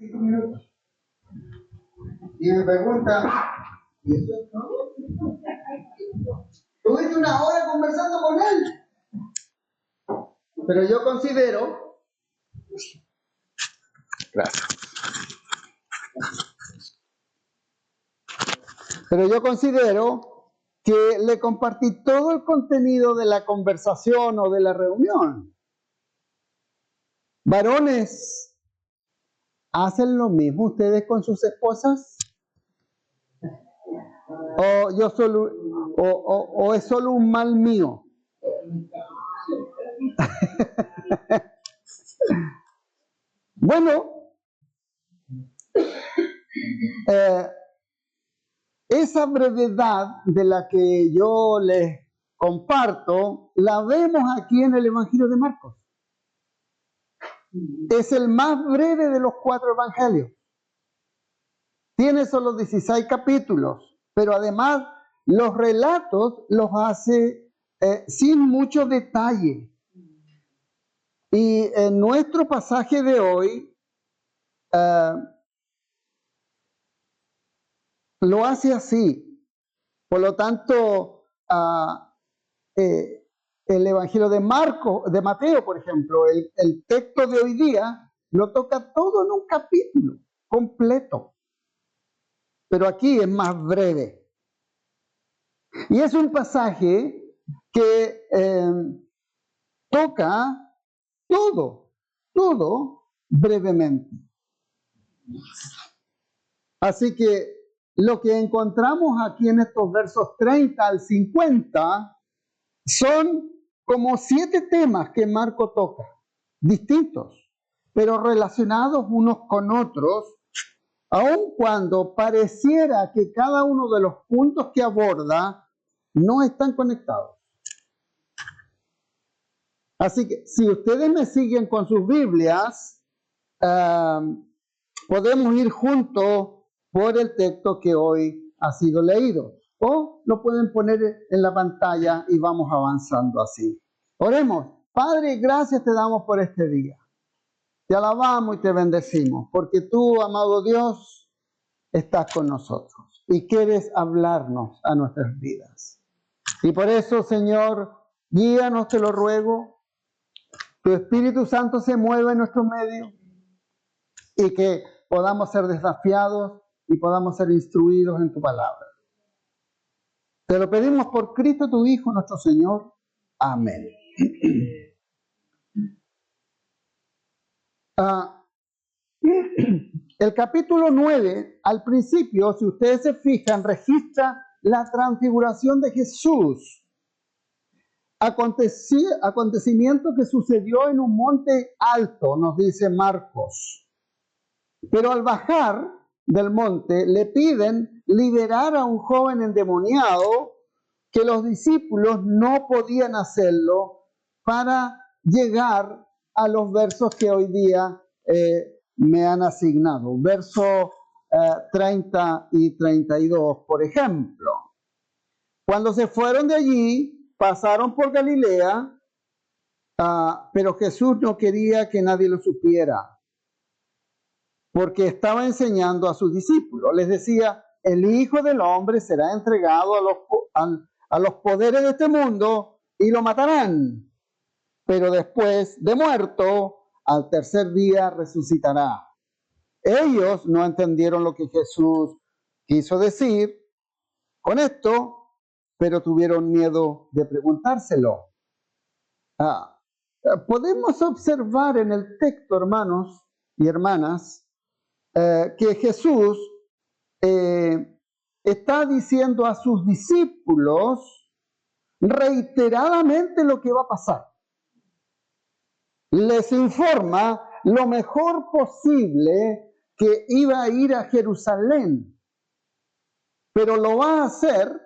5 minutos. Y me pregunta, ¿y eso es todo? Tuviste una hora conversando con él. Pero yo considero, gracias. Pero yo considero que le compartí todo el contenido de la conversación o de la reunión. Varones, ¿hacen lo mismo ustedes con sus esposas? ¿O es solo un mal mío? Bueno, esa brevedad de la que yo les comparto, la vemos aquí en el Evangelio de Marcos. Es el más breve de los 4 evangelios. Tiene solo 16 capítulos, pero además los relatos los hace sin mucho detalle. Y en nuestro pasaje de hoy lo hace así. Por lo tanto, el Evangelio de Mateo, por ejemplo, el texto de hoy día, lo toca todo en un capítulo completo. Pero aquí es más breve. Y es un pasaje que toca todo brevemente. Así que lo que encontramos aquí en estos versos 30 al 50 son como 7 temas que Marco toca, distintos, pero relacionados unos con otros, aun cuando pareciera que cada uno de los puntos que aborda no están conectados. Así que si ustedes me siguen con sus Biblias, podemos ir juntos por el texto que hoy ha sido leído. O lo pueden poner en la pantalla y vamos avanzando así. Oremos. Padre, gracias te damos por este día. Te alabamos y te bendecimos, porque tú, amado Dios, estás con nosotros y quieres hablarnos a nuestras vidas. Y por eso, Señor, guíanos, te lo ruego. Tu Espíritu Santo se mueve en nuestro medio y que podamos ser desafiados y podamos ser instruidos en tu palabra. Te lo pedimos por Cristo tu Hijo, nuestro Señor. Amén. El capítulo 9, al principio, si ustedes se fijan, registra la transfiguración de Jesús. Acontecimiento que sucedió en un monte alto, nos dice Marcos. Pero al bajar del monte le piden liberar a un joven endemoniado, que los discípulos no podían hacerlo, para llegar a los versos que hoy día me han asignado. Versos 30 y 32, por ejemplo. Cuando se fueron de allí, pasaron por Galilea, pero Jesús no quería que nadie lo supiera, porque estaba enseñando a sus discípulos. Les decía, el Hijo del Hombre será entregado a los poderes de este mundo y lo matarán. Pero después de muerto, al tercer día resucitará. Ellos no entendieron lo que Jesús quiso decir con esto, pero tuvieron miedo de preguntárselo. Podemos observar en el texto, hermanos y hermanas, que Jesús está diciendo a sus discípulos reiteradamente lo que va a pasar. Les informa lo mejor posible que iba a ir a Jerusalén, pero lo va a hacer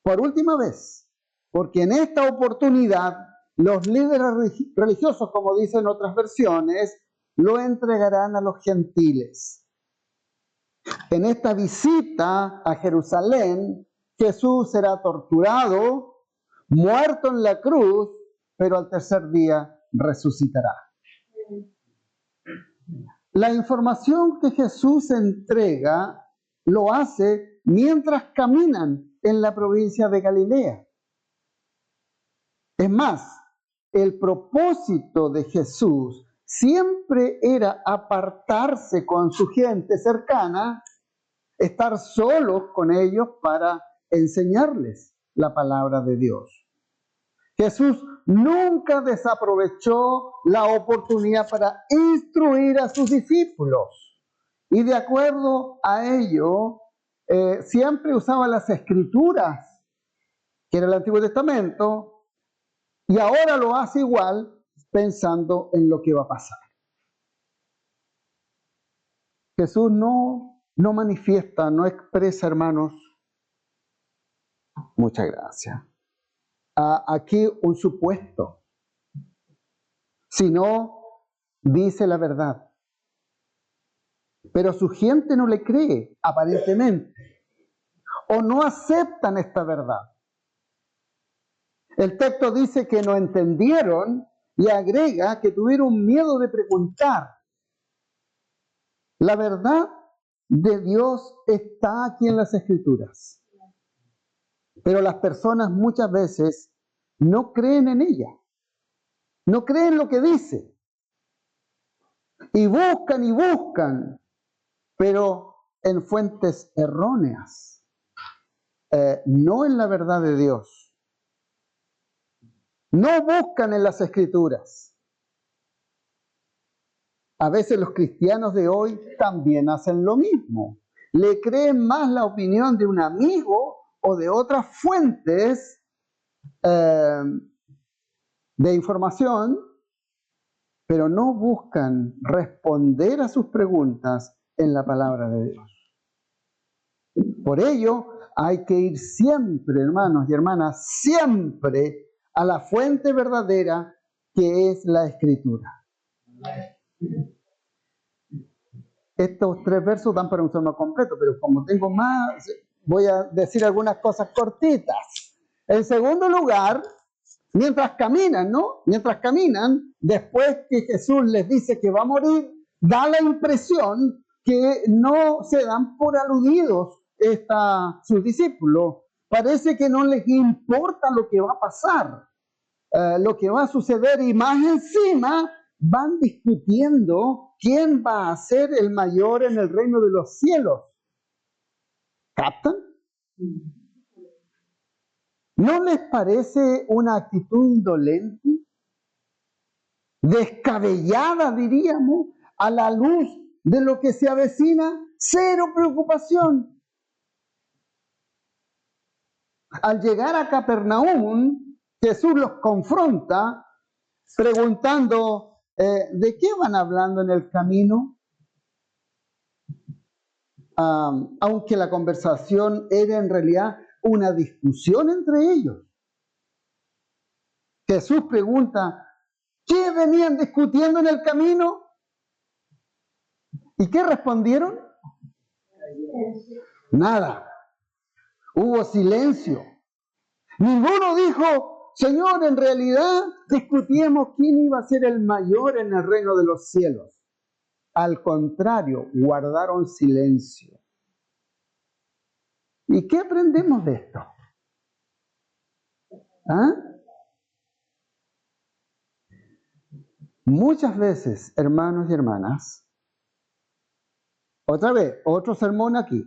por última vez, porque en esta oportunidad los líderes religiosos, como dicen otras versiones, lo entregarán a los gentiles. En esta visita a Jerusalén, Jesús será torturado, muerto en la cruz, pero al tercer día resucitará. La información que Jesús entrega lo hace mientras caminan en la provincia de Galilea. Es más, el propósito de Jesús siempre era apartarse con su gente cercana, estar solos con ellos para enseñarles la palabra de Dios. Jesús nunca desaprovechó la oportunidad para instruir a sus discípulos. Y de acuerdo a ello, siempre usaba las Escrituras, que era el Antiguo Testamento, y ahora lo hace igual pensando en lo que va a pasar. Jesús no manifiesta, no expresa, hermanos, muchas gracias, aquí un supuesto, sino dice la verdad. Pero su gente no le cree, aparentemente, o no aceptan esta verdad. El texto dice que no entendieron y agrega que tuvieron miedo de preguntar. La verdad de Dios está aquí en las Escrituras, pero las personas muchas veces no creen en ella, no creen lo que dice, y buscan, pero en fuentes erróneas, no en la verdad de Dios. No buscan en las Escrituras. A veces los cristianos de hoy también hacen lo mismo. Le creen más la opinión de un amigo o de otras fuentes de información, pero no buscan responder a sus preguntas en la palabra de Dios. Por ello, hay que ir siempre, hermanos y hermanas, siempre a la fuente verdadera que es la Escritura. Estos 3 versos dan para un sermón completo, pero como tengo más, voy a decir algunas cosas cortitas. En segundo lugar, mientras caminan, después que Jesús les dice que va a morir, da la impresión que no se dan por aludidos sus discípulos. Parece que no les importa lo que va a pasar, lo que va a suceder, y más encima van discutiendo quién va a ser el mayor en el reino de los cielos. ¿Captan? ¿No les parece una actitud indolente? Descabellada, diríamos, a la luz de lo que se avecina. Cero preocupación. Al llegar a Capernaum, Jesús los confronta preguntando, ¿de qué van hablando en el camino? Aunque la conversación era en realidad una discusión entre ellos. Jesús pregunta, ¿qué venían discutiendo en el camino? ¿Y qué respondieron? Nada. Hubo silencio. Ninguno dijo, Señor, en realidad discutíamos quién iba a ser el mayor en el reino de los cielos. Al contrario, guardaron silencio. ¿Y qué aprendemos de esto? Muchas veces, hermanos y hermanas, otra vez, otro sermón aquí,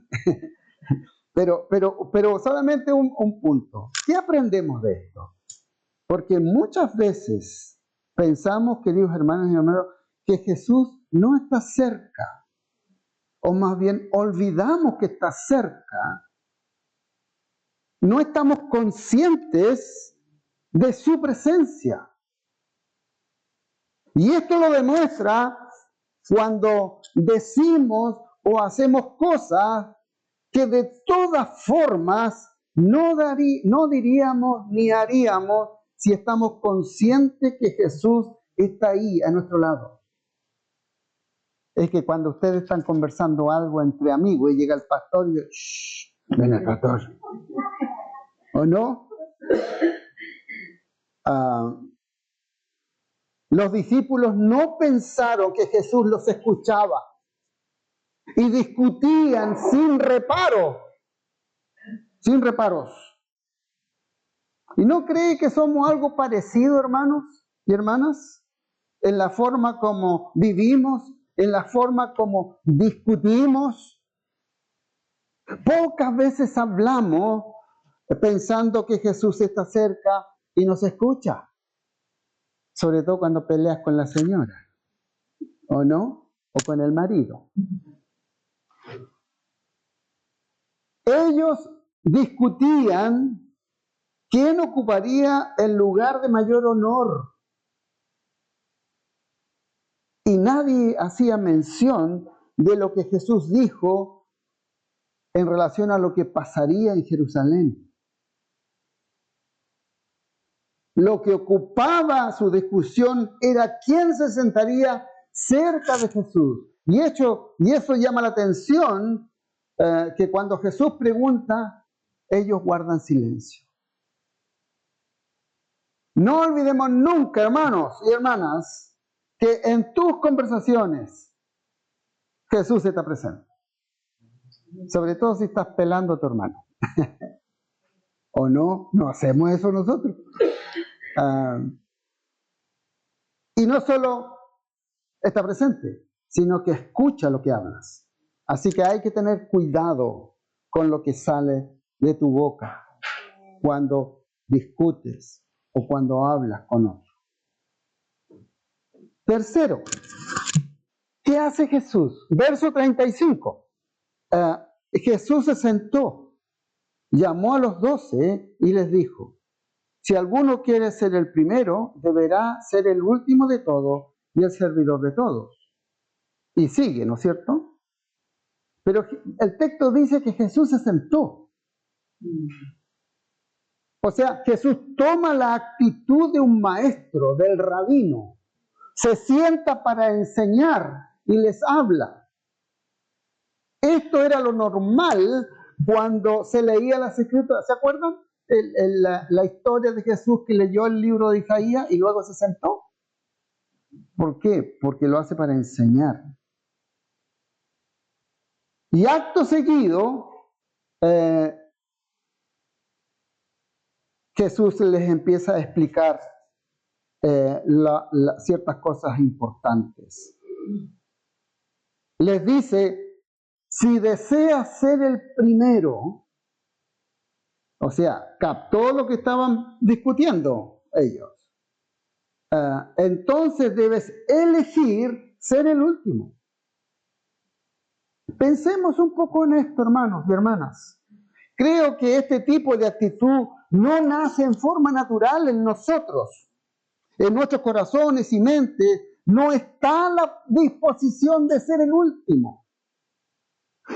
pero solamente un punto. ¿Qué aprendemos de esto? Porque muchas veces pensamos, queridos hermanos y hermanas, que Jesús no está cerca, o más bien olvidamos que está cerca. No estamos conscientes de su presencia. Y esto lo demuestra cuando decimos o hacemos cosas que de todas formas no diríamos ni haríamos si estamos conscientes que Jesús está ahí a nuestro lado. Es que cuando ustedes están conversando algo entre amigos y llega el pastor y dice, ¡shh! Ven el pastor. ¿O no? Los discípulos no pensaron que Jesús los escuchaba y discutían sin reparo, sin reparos. ¿Y no cree que somos algo parecido, hermanos y hermanas? En la forma como vivimos, en la forma como discutimos. Pocas veces hablamos pensando que Jesús está cerca y nos escucha. Sobre todo cuando peleas con la señora, ¿o no? O con el marido. Ellos discutían quién ocuparía el lugar de mayor honor. Y nadie hacía mención de lo que Jesús dijo en relación a lo que pasaría en Jerusalén. Lo que ocupaba su discusión era quién se sentaría cerca de Jesús. Y eso llama la atención, que cuando Jesús pregunta, ellos guardan silencio. No olvidemos nunca, hermanos y hermanas, que en tus conversaciones Jesús está presente. Sobre todo si estás pelando a tu hermano. ¿O no? No hacemos eso nosotros. Y no solo está presente, sino que escucha lo que hablas. Así que hay que tener cuidado con lo que sale de tu boca cuando discutes o cuando hablas con otro. Tercero, ¿qué hace Jesús? Verso 35. Jesús se sentó, llamó a los 12 y les dijo: si alguno quiere ser el primero, deberá ser el último de todos y el servidor de todos. Y sigue, ¿no es cierto? Pero el texto dice que Jesús se sentó. O sea, Jesús toma la actitud de un maestro, del rabino. Se sienta para enseñar y les habla. Esto era lo normal cuando se leía las Escrituras. ¿Se acuerdan? La historia de Jesús que leyó el libro de Isaías y luego se sentó. ¿Por qué? Porque lo hace para enseñar. Y acto seguido, Jesús les empieza a explicar ciertas cosas importantes. Les dice, si deseas ser el primero, o sea, captó lo que estaban discutiendo ellos, entonces debes elegir ser el último. Pensemos un poco en esto, hermanos y hermanas. Creo que este tipo de actitud no nace en forma natural en nosotros. En nuestros corazones y mentes no está la disposición de ser el último.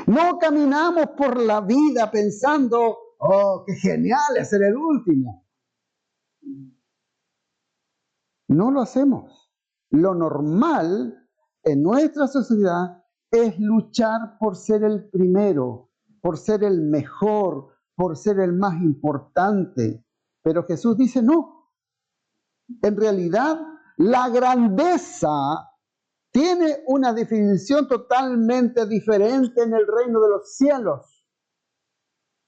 No caminamos por la vida pensando, oh, qué genial es ser el último. No lo hacemos. Lo normal en nuestra sociedad es luchar por ser el primero, por ser el mejor, por ser el más importante. Pero Jesús dice no. En realidad, la grandeza tiene una definición totalmente diferente en el reino de los cielos.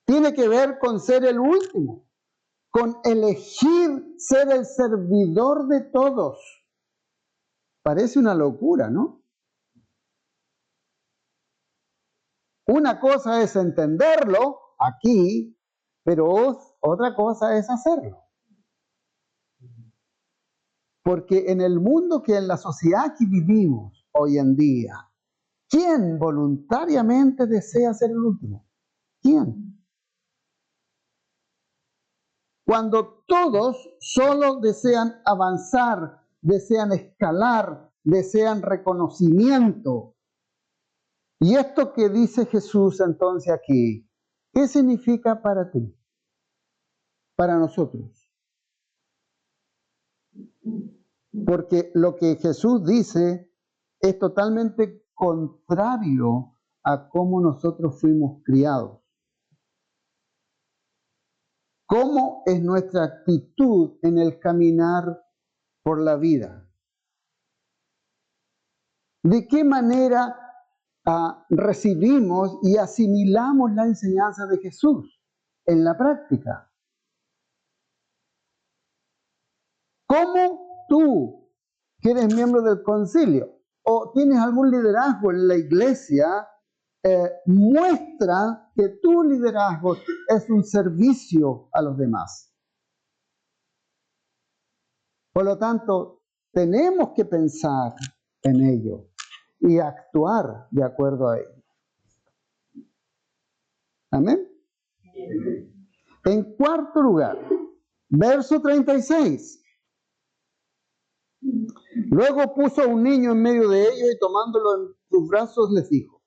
Tiene que ver con ser el último, con elegir ser el servidor de todos. Parece una locura, ¿no? Una cosa es entenderlo aquí, pero otra cosa es hacerlo. Porque en el mundo en la sociedad que vivimos hoy en día, ¿quién voluntariamente desea ser el último? ¿Quién? Cuando todos solo desean avanzar, desean escalar, desean reconocimiento. Y esto que dice Jesús entonces aquí, ¿qué significa para ti? Para nosotros. Porque lo que Jesús dice es totalmente contrario a cómo nosotros fuimos criados. ¿Cómo es nuestra actitud en el caminar por la vida? ¿De qué manera recibimos y asimilamos la enseñanza de Jesús en la práctica? ¿Cómo tú, que eres miembro del concilio o tienes algún liderazgo en la iglesia, muestra que tu liderazgo es un servicio a los demás? Por lo tanto, tenemos que pensar en ello y actuar de acuerdo a ello. Amén. En cuarto lugar, verso 36. Luego puso a un niño en medio de ellos y tomándolo en sus brazos les dijo.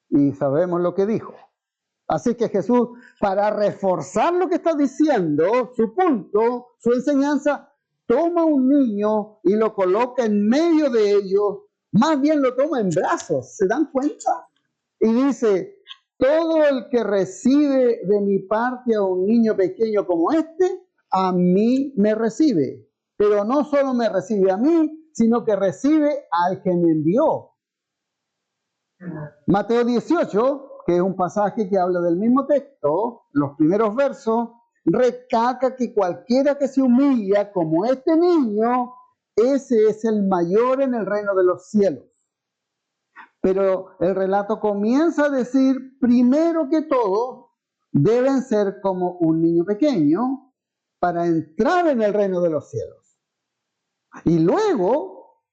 Y sabemos lo que dijo. Así que Jesús, para reforzar lo que está diciendo, su punto, su enseñanza, toma un niño y lo coloca en medio de ellos, más bien lo toma en brazos, ¿se dan cuenta? Y dice, todo el que recibe de mi parte a un niño pequeño como este, a mí me recibe. Pero no solo me recibe a mí, sino que recibe al que me envió. Mateo 18, que es un pasaje que habla del mismo texto, los primeros versos, recalca que cualquiera que se humilla como este niño, ese es el mayor en el reino de los cielos. Pero el relato comienza a decir, primero que todo, deben ser como un niño pequeño para entrar en el reino de los cielos. Y luego,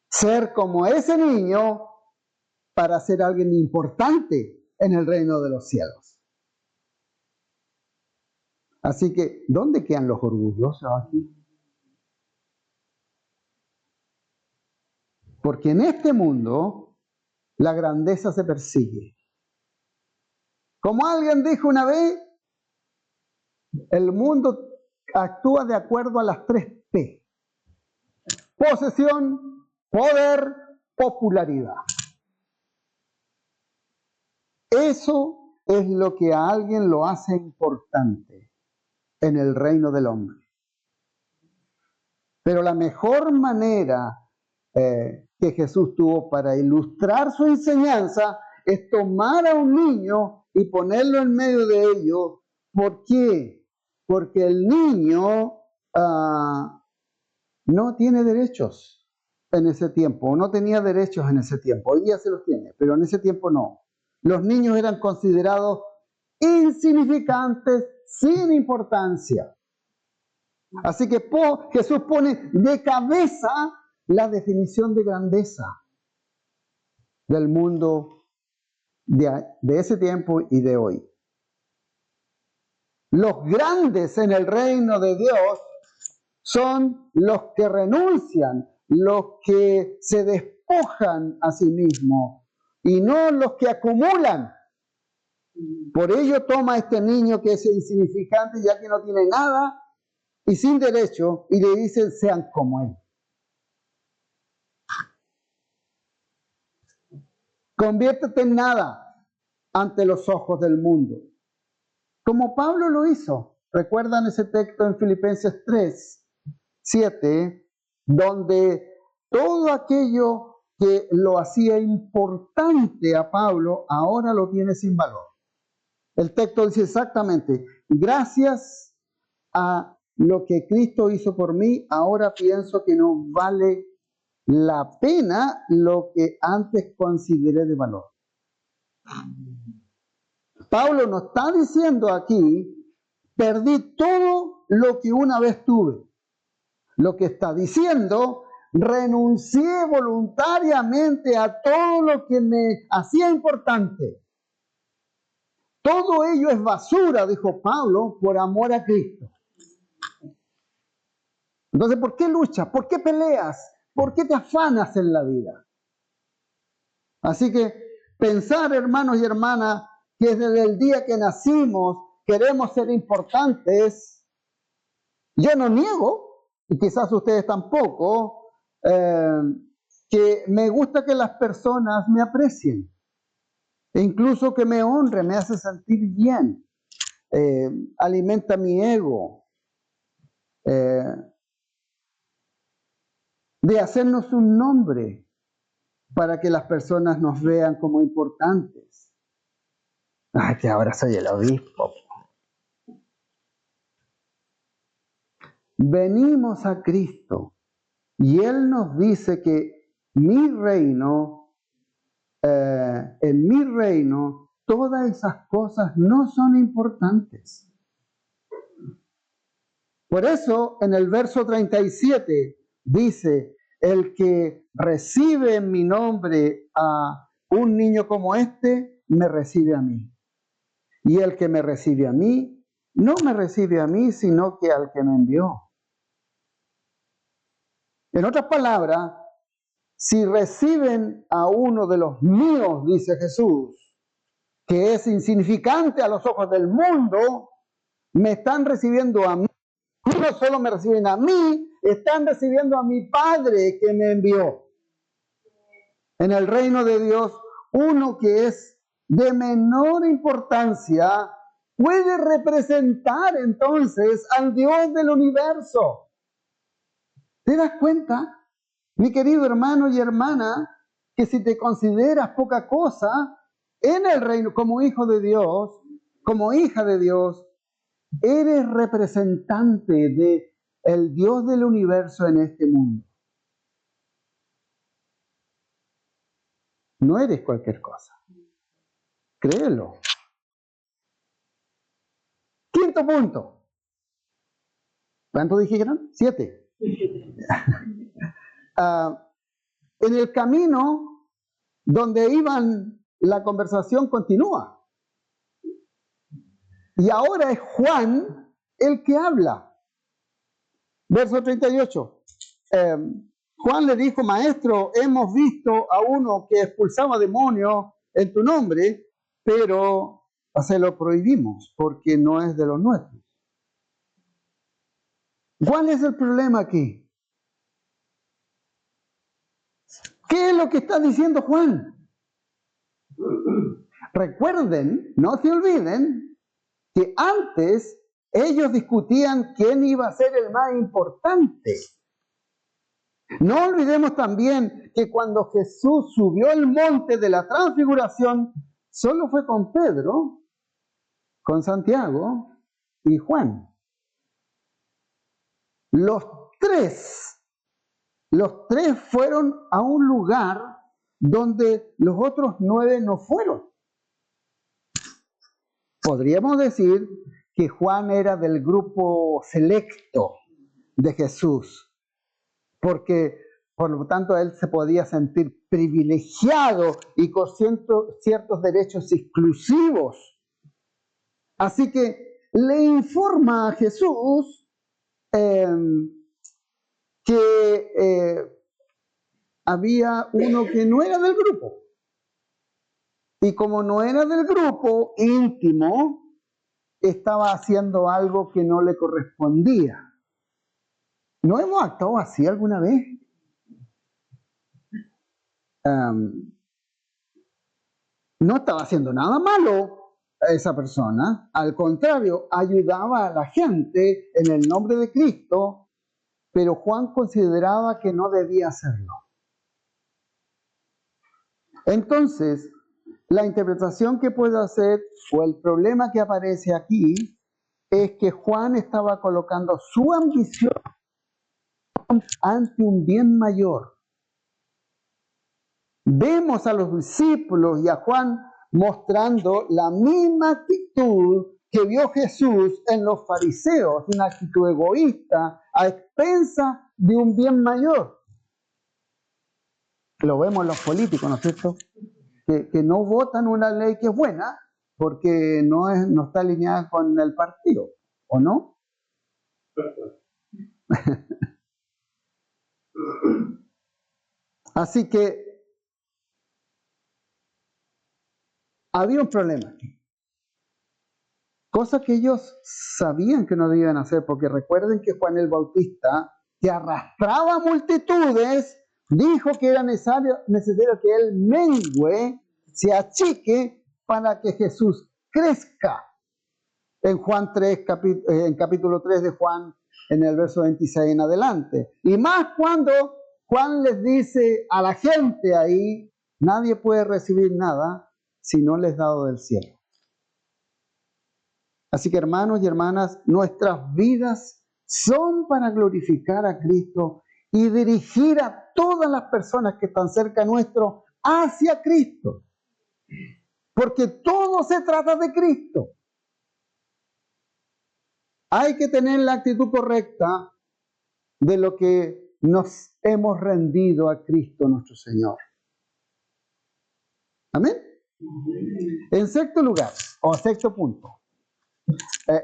ser como ese niño para ser alguien importante en el reino de los cielos. Así que, ¿dónde quedan los orgullosos aquí? Porque en este mundo la grandeza se persigue. Como alguien dijo una vez, el mundo actúa de acuerdo a las 3 P. Posesión, poder, popularidad. Eso es lo que a alguien lo hace importante en el reino del hombre. Pero la mejor manera que Jesús tuvo para ilustrar su enseñanza es tomar a un niño y ponerlo en medio de ellos. ¿Por qué? Porque el niño no tiene derechos en ese tiempo, o no tenía derechos en ese tiempo. Hoy día se los tiene, pero en ese tiempo no. Los niños eran considerados insignificantes, sin importancia. Así que Jesús pone de cabeza la definición de grandeza del mundo de ese tiempo y de hoy. Los grandes en el reino de Dios son los que renuncian, los que se despojan a sí mismos y no los que acumulan. Por ello toma a este niño que es insignificante ya que no tiene nada y sin derecho y le dicen sean como él. Conviértete en nada ante los ojos del mundo. Como Pablo lo hizo. ¿Recuerdan ese texto en Filipenses 3, 7, donde todo aquello que lo hacía importante a Pablo, ahora lo tiene sin valor? El texto dice exactamente, gracias a lo que Cristo hizo por mí, ahora pienso que no vale la pena lo que antes consideré de valor. Pablo nos está diciendo aquí, perdí todo lo que una vez tuve. Lo que está diciendo, renuncié voluntariamente a todo lo que me hacía importante. Todo ello es basura, dijo Pablo, por amor a Cristo. Entonces, ¿por qué luchas? ¿Por qué peleas? ¿Por qué te afanas en la vida? Así que pensar, hermanos y hermanas, que desde el día que nacimos queremos ser importantes, yo no niego, y quizás ustedes tampoco, que me gusta que las personas me aprecien, e incluso que me honren, me hace sentir bien, alimenta mi ego, de hacernos un nombre para que las personas nos vean como importantes. Ay, que ahora soy el obispo. Venimos a Cristo y Él nos dice que mi reino, en mi reino, todas esas cosas no son importantes. Por eso en el verso 37 dice, el que recibe en mi nombre a un niño como este, me recibe a mí. Y el que me recibe a mí, no me recibe a mí, sino que al que me envió. En otras palabras, si reciben a uno de los míos, dice Jesús, que es insignificante a los ojos del mundo, me están recibiendo a mí. No solo me reciben a mí, están recibiendo a mi Padre que me envió. En el reino de Dios, uno que es de menor importancia puede representar entonces al Dios del universo. ¿Te das cuenta, mi querido hermano y hermana, que si te consideras poca cosa en el reino como hijo de Dios, como hija de Dios, eres representante de el Dios del universo en este mundo? No eres cualquier cosa. Créelo. Quinto punto. ¿Cuánto dijeron? 7. En el camino donde iban, la conversación continúa. Y ahora es Juan el que habla. Verso 38. Juan le dijo, maestro, hemos visto a uno que expulsaba demonios en tu nombre, pero se lo prohibimos porque no es de los nuestros. ¿Cuál es el problema aquí? ¿Qué es lo que está diciendo Juan? Recuerden, no se olviden, que antes ellos discutían quién iba a ser el más importante. No olvidemos también que cuando Jesús subió el monte de la transfiguración, solo fue con Pedro, con Santiago y Juan. Los tres fueron a un lugar donde los otros 9 no fueron. Podríamos decir que Juan era del grupo selecto de Jesús, porque por lo tanto él se podía sentir privilegiado y con ciertos derechos exclusivos. Así que le informa a Jesús que había uno que no era del grupo. Y como no era del grupo íntimo, estaba haciendo algo que no le correspondía. ¿No hemos actuado así alguna vez? No estaba haciendo nada malo a esa persona. Al contrario, ayudaba a la gente en el nombre de Cristo, pero Juan consideraba que no debía hacerlo. Entonces, la interpretación que puedo hacer, o el problema que aparece aquí, es que Juan estaba colocando su ambición ante un bien mayor. Vemos a los discípulos y a Juan mostrando la misma actitud que vio Jesús en los fariseos, una actitud egoísta a expensa de un bien mayor. Lo vemos en los políticos, ¿no es cierto? Que no votan una ley que es buena porque no está alineada con el partido, ¿o no? Así que había un problema aquí. Cosa que ellos sabían que no debían hacer, porque recuerden que Juan el Bautista, que arrastraba multitudes, dijo que era necesario que él mengüe, se achique, para que Jesús crezca. En Juan 3, en capítulo 3 de Juan, en el verso 26 en adelante. Y más cuando Juan les dice a la gente ahí, nadie puede recibir nada si no les es dado del cielo. Así que hermanos y hermanas, nuestras vidas son para glorificar a Cristo y dirigir a todas las personas que están cerca nuestro hacia Cristo. Porque todo se trata de Cristo. Hay que tener la actitud correcta de lo que nos hemos rendido a Cristo nuestro Señor. ¿Amén? En sexto lugar, o sexto punto,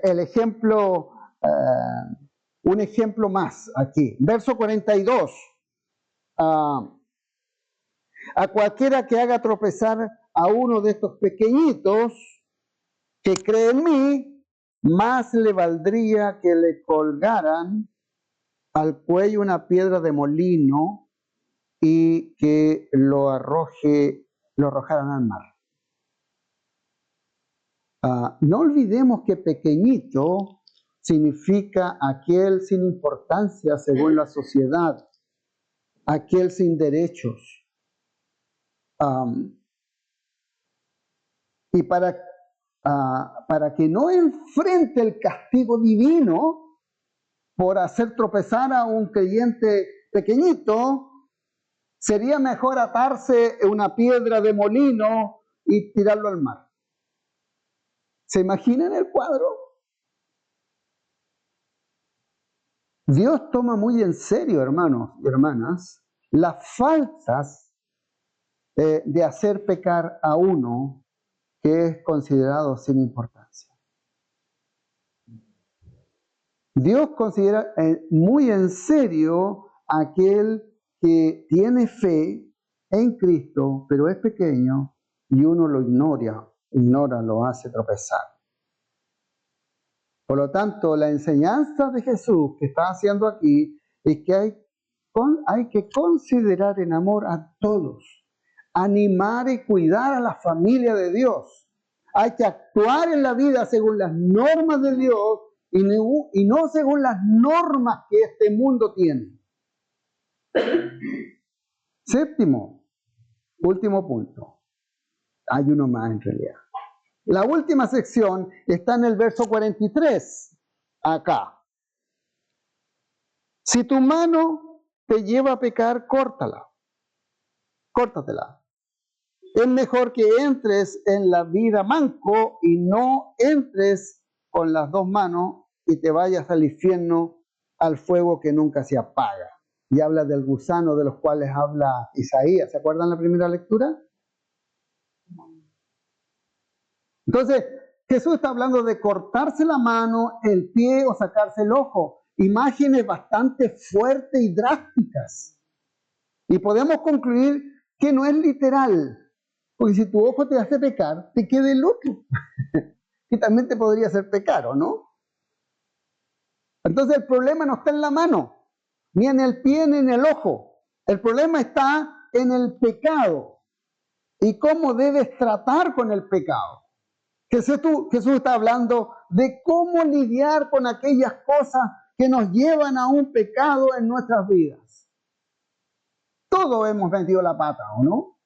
el ejemplo, un ejemplo más aquí. Verso 42. A cualquiera que haga tropezar a uno de estos pequeñitos que cree en mí, más le valdría que le colgaran al cuello una piedra de molino y que lo arrojaran al mar. No olvidemos que pequeñito significa aquel sin importancia según la sociedad, aquel sin derechos. Y para que no enfrente el castigo divino por hacer tropezar a un creyente pequeñito, sería mejor atarse una piedra de molino y tirarlo al mar. ¿Se imaginan el cuadro? Dios toma muy en serio, hermanos y hermanas, las faltas de hacer pecar a uno que es considerado sin importancia. Dios considera muy en serio aquel que tiene fe en Cristo, pero es pequeño y uno lo ignora, lo hace tropezar. Por lo tanto, la enseñanza de Jesús que está haciendo aquí es que hay que considerar en amor a todos, animar y cuidar a la familia de Dios. Hay que actuar en la vida según las normas de Dios y no según las normas que este mundo tiene. Séptimo, último punto. Hay uno más en realidad. La última sección está en el verso 43, acá. Si tu mano te lleva a pecar, córtatela. Es mejor que entres en la vida manco y no entres con las dos manos y te vayas al infierno, al fuego que nunca se apaga. Y habla del gusano de los cuales habla Isaías. ¿Se acuerdan la primera lectura? Entonces, Jesús está hablando de cortarse la mano, el pie o sacarse el ojo. Imágenes bastante fuertes y drásticas. Y podemos concluir que no es literal. Porque si tu ojo te hace pecar, te queda el otro. Y también te podría hacer pecar, ¿o no? Entonces el problema no está en la mano, ni en el pie, ni en el ojo. El problema está en el pecado. Y cómo debes tratar con el pecado. Jesús está hablando de cómo lidiar con aquellas cosas que nos llevan a un pecado en nuestras vidas. Todos hemos metido la pata, ¿o no?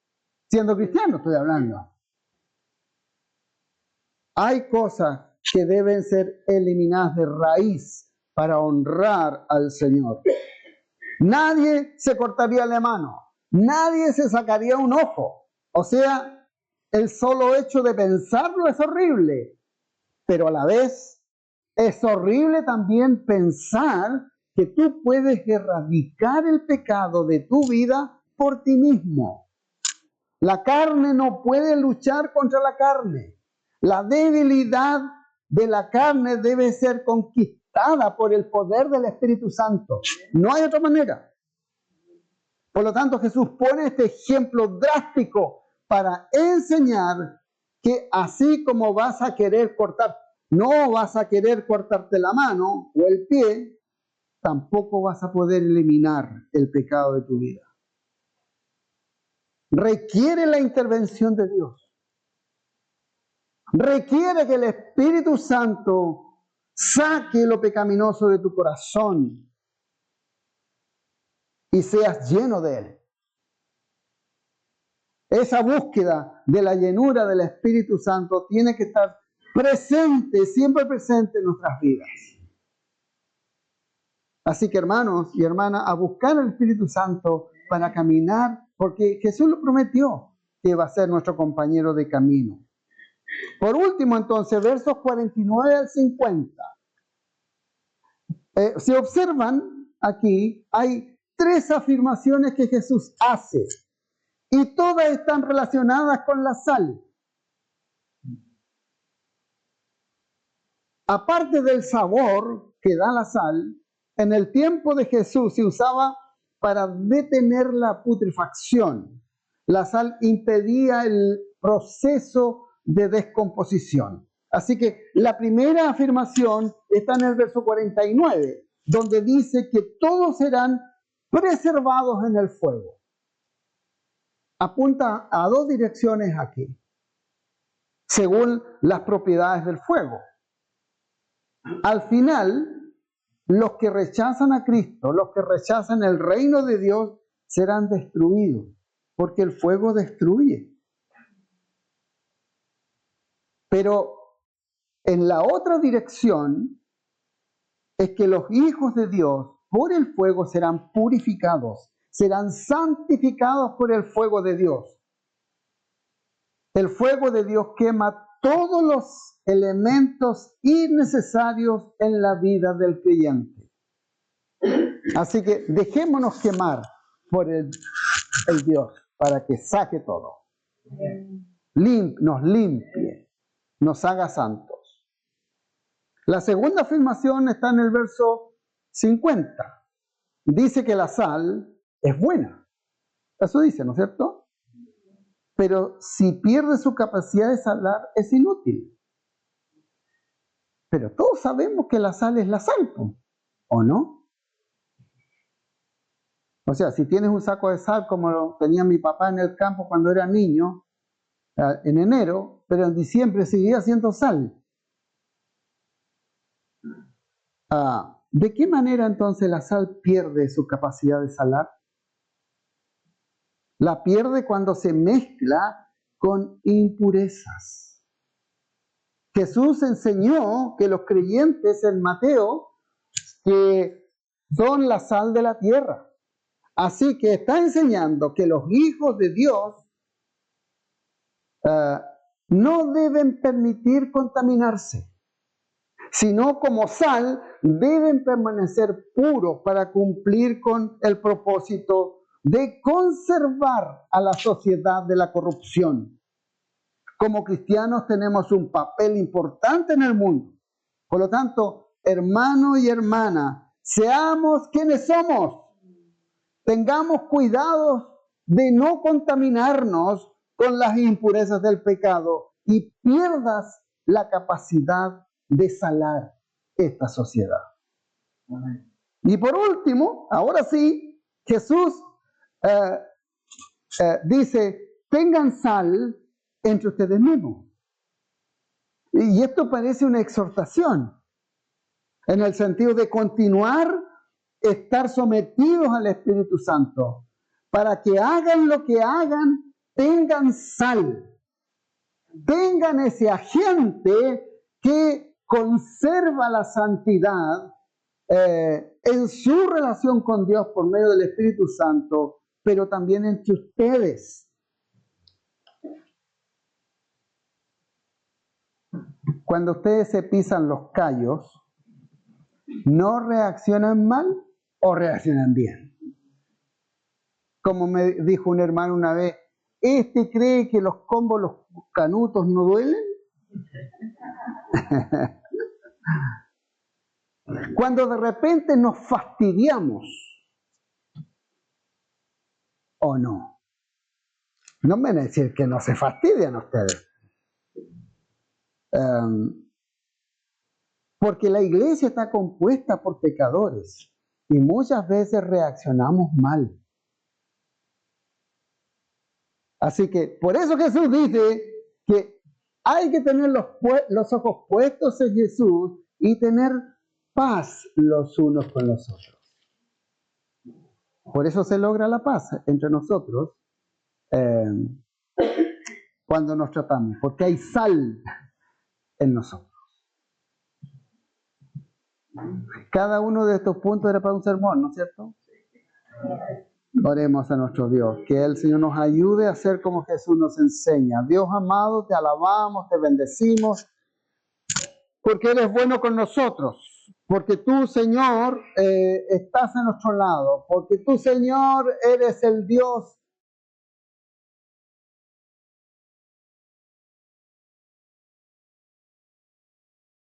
Siendo cristiano estoy hablando. Hay cosas que deben ser eliminadas de raíz para honrar al Señor. Nadie se cortaría la mano, nadie se sacaría un ojo. O sea, el solo hecho de pensarlo es horrible, pero a la vez es horrible también pensar que tú puedes erradicar el pecado de tu vida por ti mismo. La carne no puede luchar contra la carne. La debilidad de la carne debe ser conquistada por el poder del Espíritu Santo. No hay otra manera. Por lo tanto, Jesús pone este ejemplo drástico para enseñar que así como vas a querer no vas a querer cortarte la mano o el pie, tampoco vas a poder eliminar el pecado de tu vida. Requiere la intervención de Dios. Requiere que el Espíritu Santo saque lo pecaminoso de tu corazón y seas lleno de Él. Esa búsqueda de la llenura del Espíritu Santo tiene que estar presente, siempre presente en nuestras vidas. Así que hermanos y hermanas, a buscar al Espíritu Santo para caminar, porque Jesús lo prometió que va a ser nuestro compañero de camino. Por último, entonces, versos 49 al 50. Si observan aquí, hay 3 afirmaciones que Jesús hace y todas están relacionadas con la sal. Aparte del sabor que da la sal, en el tiempo de Jesús se usaba para detener la putrefacción. La sal impedía el proceso de descomposición. Así que la primera afirmación está en el verso 49, donde dice que todos serán preservados en el fuego. Apunta a 2 direcciones aquí, según las propiedades del fuego. Al final, los que rechazan a Cristo, los que rechazan el reino de Dios, serán destruidos, porque el fuego destruye. Pero en la otra dirección es que los hijos de Dios por el fuego serán purificados, serán santificados por el fuego de Dios. El fuego de Dios quema todos los elementos innecesarios en la vida del creyente. Así que dejémonos quemar por el Dios para que saque todo. Nos limpie, nos haga santos. La segunda afirmación está en el verso 50. Dice que la sal es buena. Eso dice, ¿no es cierto? Pero si pierde su capacidad de salar, es inútil. Pero todos sabemos que la sal es la sal, ¿o no? O sea, si tienes un saco de sal como lo tenía mi papá en el campo cuando era niño, en enero, pero en diciembre seguía siendo sal. ¿De qué manera entonces la sal pierde su capacidad de salar? La pierde cuando se mezcla con impurezas. Jesús enseñó que los creyentes en Mateo que son la sal de la tierra. Así que está enseñando que los hijos de Dios no deben permitir contaminarse, sino como sal deben permanecer puros para cumplir con el propósito de conservar a la sociedad de la corrupción. Como cristianos tenemos un papel importante en el mundo. Por lo tanto, hermano y hermana, seamos quienes somos. Tengamos cuidado de no contaminarnos con las impurezas del pecado y pierdas la capacidad de salar esta sociedad. Y por último, ahora sí, Jesús dice, tengan sal entre ustedes mismos. Y esto parece una exhortación, en el sentido de continuar, estar sometidos al Espíritu Santo, para que hagan lo que hagan, tengan sal, tengan ese agente que conserva la santidad en su relación con Dios por medio del Espíritu Santo, pero también entre ustedes. Cuando ustedes se pisan los callos, ¿no reaccionan mal o reaccionan bien? Como me dijo un hermano una vez, ¿este cree que los combos, los canutos no duelen? Cuando de repente nos fastidiamos, ¿o no? No me van a decir que no se fastidian ustedes. Porque la iglesia está compuesta por pecadores y muchas veces reaccionamos mal. Así que por eso Jesús dice que hay que tener los ojos puestos en Jesús y tener paz los unos con los otros. Por eso se logra la paz entre nosotros cuando nos tratamos, porque hay sal en nosotros. Cada uno de estos puntos era para un sermón, ¿no es cierto? Oremos a nuestro Dios, que el Señor nos ayude a hacer como Jesús nos enseña. Dios amado, te alabamos, te bendecimos, porque eres bueno con nosotros, porque tú, Señor, estás a nuestro lado, porque tú, Señor, eres el Dios